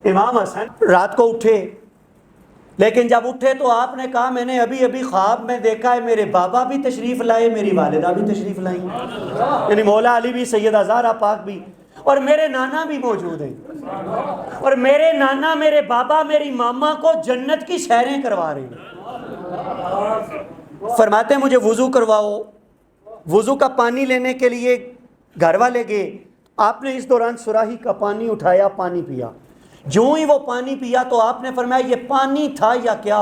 امام حسن رات کو اٹھے، لیکن جب اٹھے تو آپ نے کہا میں نے ابھی ابھی خواب میں دیکھا ہے میرے بابا بھی تشریف لائے، میری والدہ بھی تشریف لائیں، یعنی مولا علی بھی، سیدہ زہرا پاک بھی، اور میرے نانا بھی موجود ہیں، اور میرے نانا، میرے بابا، میری ماما کو جنت کی سیریں کروا رہے ہیں۔ فرماتے ہیں مجھے وضو کرواؤ۔ وضو کا پانی لینے کے لیے گھر والے گئے، آپ نے اس دوران سراہی کا پانی اٹھایا، پانی پیا۔ جو ہی وہ پانی پیا تو آپ نے فرمایا یہ پانی تھا یا کیا؟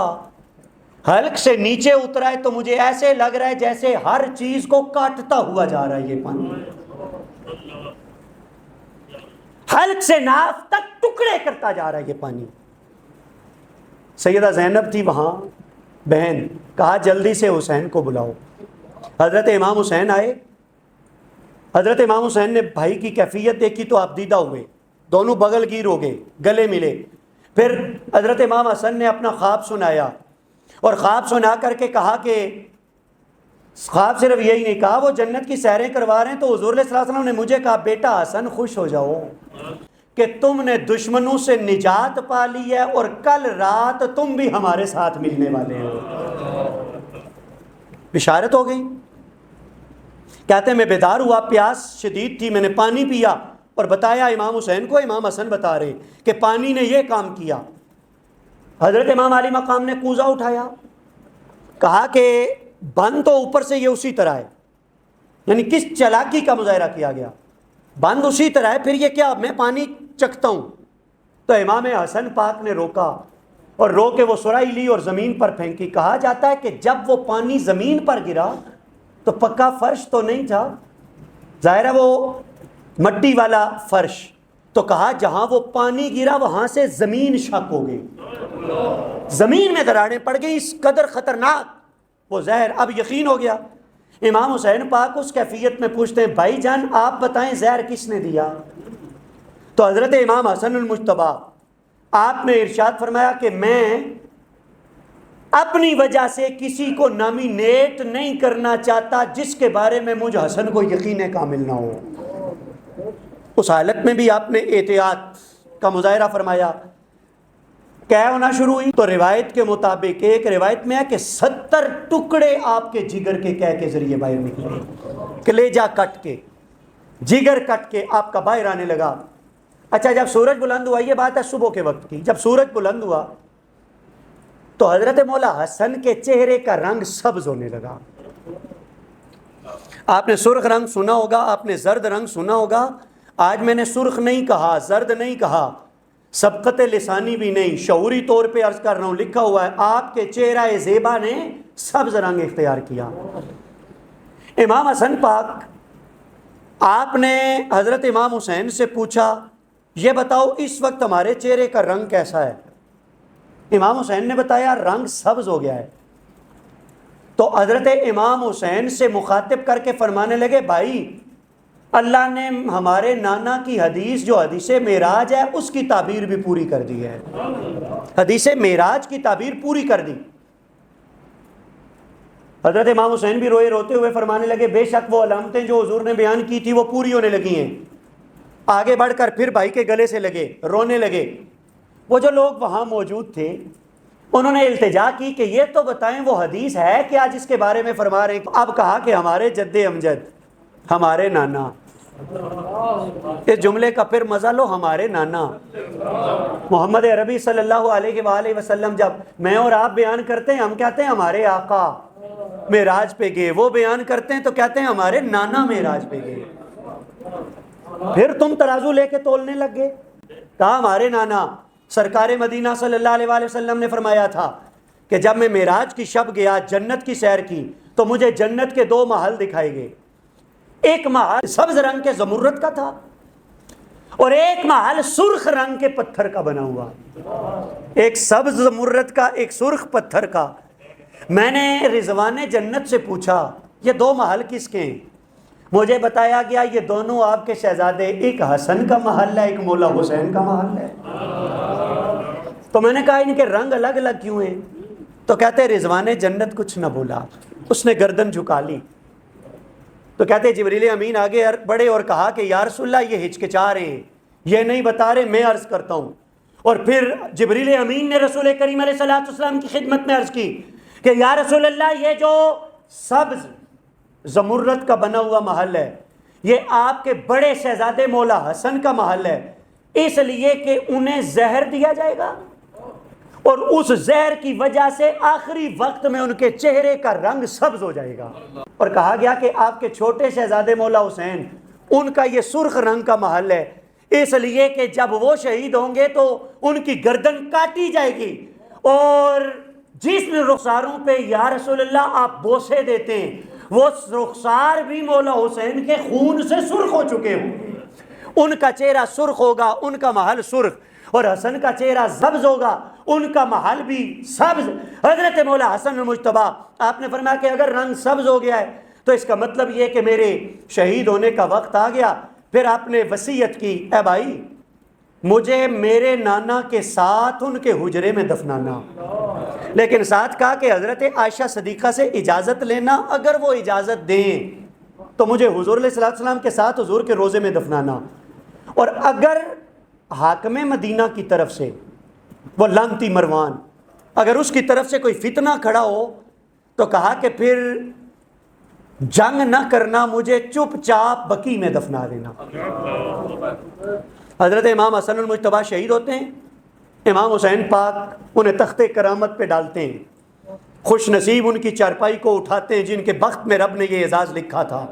حلق سے نیچے اترا ہے تو مجھے ایسے لگ رہا ہے جیسے ہر چیز کو کاٹتا ہوا جا رہا ہے یہ پانی، حلق سے ناف تک ٹکڑے کرتا جا رہا ہے یہ پانی۔ سیدہ زینب تھی وہاں، بہن، کہا جلدی سے حسین کو بلاؤ۔ حضرت امام حسین آئے۔ حضرت امام حسین نے بھائی کی کیفیت دیکھی تو آپ دیدہ ہوئے، دونوں بغل گیر ہو گئے، گلے ملے۔ پھر حضرت امام حسن نے اپنا خواب سنایا، اور خواب سنا کر کے کہا کہ خواب صرف یہی نہیں کہا، وہ جنت کی سیریں کروا رہے ہیں تو حضور صلی اللہ علیہ وسلم نے مجھے کہا بیٹا حسن خوش ہو جاؤ کہ تم نے دشمنوں سے نجات پا لی ہے، اور کل رات تم بھی ہمارے ساتھ ملنے والے ہو۔ بشارت ہو گئی۔ کہتے ہیں میں بیدار ہوا، پیاس شدید تھی، میں نے پانی پیا اور بتایا امام حسین کو، امام حسن بتا رہے کہ پانی نے یہ کام کیا۔ حضرت امام علی مقام نے کوزہ اٹھایا، کہا کہ بند تو اوپر سے یہ اسی طرح ہے، یعنی کس چالاکی کا مظاہرہ کیا گیا، بند اسی طرح ہے، پھر یہ کیا میں پانی چکھتا ہوں۔ تو امام حسن پاک نے روکا، اور رو کے وہ سرائی لی اور زمین پر پھینکی۔ کہا جاتا ہے کہ جب وہ پانی زمین پر گرا تو پکا فرش تو نہیں تھا، ظاہر ہے وہ مٹی والا فرش، تو کہا جہاں وہ پانی گرا وہاں سے زمین شک ہو گئی، زمین میں دراڑیں پڑ گئی، اس قدر خطرناک وہ زہر۔ اب یقین ہو گیا۔ امام حسین پاک اس کیفیت میں پوچھتے ہیں بھائی جان آپ بتائیں زہر کس نے دیا؟ تو حضرت امام حسن المجتبیٰ آپ نے ارشاد فرمایا کہ میں اپنی وجہ سے کسی کو نامینیٹ نہیں کرنا چاہتا جس کے بارے میں مجھ حسن کو یقین کامل نہ ہو۔ اس حالت میں بھی آپ نے احتیاط کا مظاہرہ فرمایا۔ کیا ہونا شروع ہوئی تو روایت کے مطابق، ایک روایت میں ہے کہ 70 ٹکڑے آپ کے جگر کے قے کے ذریعے باہر نکلے، کلیجہ کٹ کے، جگر کٹ کے آپ کا باہر آنے لگا۔ اچھا جب سورج بلند ہوا، یہ بات ہے صبح کے وقت کی، جب سورج بلند ہوا تو حضرت مولا حسن کے چہرے کا رنگ سبز ہونے لگا۔ آپ نے سرخ رنگ سنا ہوگا، آپ نے زرد رنگ سنا ہوگا، آج میں نے سرخ نہیں کہا، زرد نہیں کہا، سبقت لسانی بھی نہیں، شعوری طور پہ عرض کر رہا ہوں، لکھا ہوا ہے آپ کے چہرہ زیبا نے سبز رنگ اختیار کیا۔ امام حسن پاک، آپ نے حضرت امام حسین سے پوچھا یہ بتاؤ اس وقت ہمارے چہرے کا رنگ کیسا ہے؟ امام حسین نے بتایا رنگ سبز ہو گیا ہے۔ تو حضرت امام حسین سے مخاطب کر کے فرمانے لگے بھائی اللہ نے ہمارے نانا کی حدیث جو حدیث معراج ہے اس کی تعبیر بھی پوری کر دی ہے، حدیث معراج کی تعبیر پوری کر دی۔ حضرت امام حسین بھی روئے، روتے ہوئے فرمانے لگے بے شک وہ علامتیں جو حضور نے بیان کی تھی وہ پوری ہونے لگی ہیں۔ آگے بڑھ کر پھر بھائی کے گلے سے لگے، رونے لگے۔ وہ جو لوگ وہاں موجود تھے انہوں نے التجا کی کہ یہ تو بتائیں وہ حدیث ہے کیا جس کے بارے میں فرما رہے ہیں؟ اب کہا کہ ہمارے جد امجد، ہمارے نانا، اس جملے کا پھر مزہ لو، ہمارے نانا محمد عربی صلی اللہ علیہ وآلہ وسلم جب میں اور آپ بیان کرتے ہیں ہم کہتے ہیں ہمارے آقا معراج پہ گئے، وہ بیان کرتے ہیں تو کہتے ہیں ہمارے نانا معراج پہ گئے۔ پھر تم ترازو لے کے تولنے لگ گئے، کہا ہمارے نانا۔ سرکار مدینہ صلی اللہ علیہ وآلہ وسلم نے فرمایا تھا کہ جب میں معراج کی شب گیا، جنت کی سیر کی، تو مجھے جنت کے 2 محل دکھائے گئے۔ ایک محل سبز رنگ کے زمرد کا تھا اور ایک محل سرخ رنگ کے پتھر کا بنا ہوا، ایک سبز زمرد کا، ایک سرخ پتھر کا۔ میں نے رضوان جنت سے پوچھا یہ 2 محل کس کے ہیں؟ مجھے بتایا گیا یہ دونوں آپ کے شہزادے، ایک حسن کا محل ہے، ایک مولا حسین کا محل ہے۔ تو میں نے کہا ان کے رنگ الگ الگ کیوں ہیں؟ تو کہتے رضوان جنت کچھ نہ بولا، اس نے گردن جھکا لی۔ تو کہتے جبریل امین آگے بڑھے اور کہا کہ یا رسول اللہ یہ ہچکچا رہے ہیں، یہ نہیں بتا رہے، میں عرض کرتا ہوں اور پھر جبریل امین نے رسول کریم علیہ الصلوۃ والسلام کی خدمت میں عرض کی کہ یا رسول اللہ یہ جو سبز زمرد کا بنا ہوا محل ہے یہ آپ کے بڑے شہزادے مولا حسن کا محل ہے، اس لیے کہ انہیں زہر دیا جائے گا اور اس زہر کی وجہ سے آخری وقت میں ان کے چہرے کا رنگ سبز ہو جائے گا۔ اور کہا گیا کہ آپ کے چھوٹے شہزادے مولا حسین ان کا یہ سرخ رنگ کا محل ہے، اس لیے کہ جب وہ شہید ہوں گے تو ان کی گردن کاٹی جائے گی، اور جس رخساروں پہ یا رسول اللہ آپ بوسے دیتے ہیں وہ رخسار بھی مولا حسین کے خون سے سرخ ہو چکے ہوں گے، ان کا چہرہ سرخ ہوگا، ان کا محل سرخ، اور حسن کا چہرہ سبز ہوگا، ان کا محل بھی سبز۔ حضرت مولا حسن المجتبیٰ آپ نے فرمایا کہ اگر رنگ سبز ہو گیا ہے تو اس کا مطلب یہ کہ میرے شہید ہونے کا وقت آ گیا۔ پھر آپ نے وصیت کی، اے بھائی مجھے میرے نانا کے ساتھ ان کے حجرے میں دفنانا، لیکن ساتھ کہا کہ حضرت عائشہ صدیقہ سے اجازت لینا، اگر وہ اجازت دیں تو مجھے حضور علیہ السلام کے ساتھ حضور کے روزے میں دفنانا، اور اگر حاکم مدینہ کی طرف سے وہ لعنتی مروان اگر اس کی طرف سے کوئی فتنہ کھڑا ہو تو کہا کہ پھر جنگ نہ کرنا، مجھے چپ چاپ بقیع میں دفنا دینا۔ حضرت امام حسن المجتبیٰ شہید ہوتے ہیں، امام حسین پاک انہیں تخت کرامت پہ ڈالتے ہیں، خوش نصیب ان کی چارپائی کو اٹھاتے ہیں جن کے بخت میں رب نے یہ اعزاز لکھا تھا۔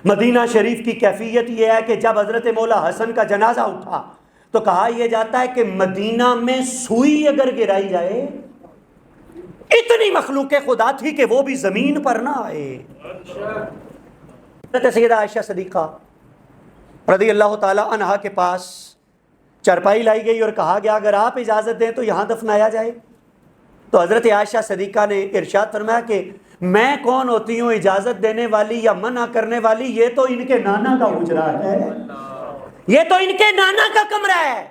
مدینہ شریف کی کیفیت یہ ہے کہ جب حضرت مولا حسن کا جنازہ اٹھا تو کہا یہ جاتا ہے کہ مدینہ میں سوئی اگر گرائی جائے، اتنی مخلوق خدا تھی کہ وہ بھی زمین پر نہ آئے۔ حضرت سیدہ عائشہ صدیقہ رضی اللہ تعالی عنہا کے پاس چارپائی لائی گئی اور کہا گیا اگر آپ اجازت دیں تو یہاں دفنایا جائے، تو حضرت عائشہ صدیقہ نے ارشاد فرمایا کہ میں کون ہوتی ہوں اجازت دینے والی یا منع کرنے والی، یہ تو ان کے نانا کا حجرہ ہے، یہ تو ان کے نانا کا کمرہ ہے۔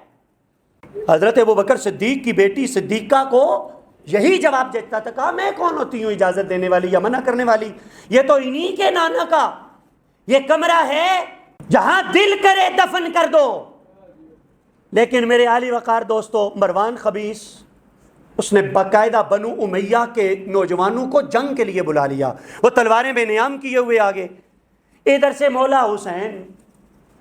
حضرت ابوبکر صدیق کی بیٹی صدیقہ کو یہی جواب دیتا تھا، کہا میں کون ہوتی ہوں اجازت دینے والی یا منع کرنے والی، یہ تو انہی کے نانا کا یہ کمرہ ہے، جہاں دل کرے دفن کر دو۔ لیکن میرے عالی وقار دوستو، مروان خبیث اس نے باقاعدہ بنو امیہ کے نوجوانوں کو جنگ کے لیے بلا لیا، وہ تلواریں بے نیام کیے ہوئے آگے۔ ادھر سے مولا حسین،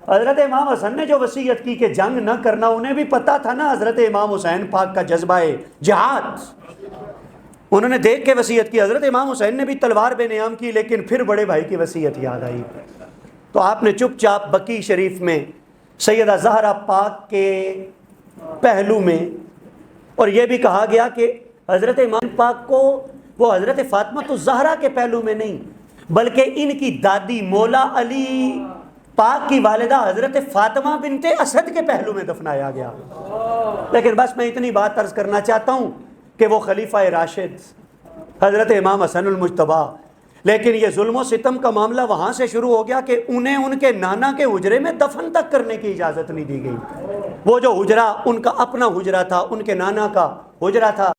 حضرت امام حسن نے جو وصیت کی کہ جنگ نہ کرنا، انہیں بھی پتا تھا نا حضرت امام حسین پاک کا جذبہ جہاد، انہوں نے دیکھ کے وصیت کی۔ حضرت امام حسین نے بھی تلوار بے نیام کی، لیکن پھر بڑے بھائی کی وصیت یاد آئی تو آپ نے چپ چاپ بقیع شریف میں سیدہ زہرا پاک کے پہلو میں، اور یہ بھی کہا گیا کہ حضرت امام پاک کو وہ حضرت فاطمہ الزہرا کے پہلو میں نہیں بلکہ ان کی دادی مولا علی پاک کی والدہ حضرت فاطمہ بنت اسد کے پہلو میں دفنایا گیا۔ لیکن بس میں اتنی بات عرض کرنا چاہتا ہوں کہ وہ خلیفہ راشد حضرت امام حسن المجتبیٰ، لیکن یہ ظلم و ستم کا معاملہ وہاں سے شروع ہو گیا کہ انہیں ان کے نانا کے حجرے میں دفن تک کرنے کی اجازت نہیں دی گئی۔ وہ جو حجرہ ان کا اپنا حجرہ تھا، ان کے نانا کا حجرہ تھا،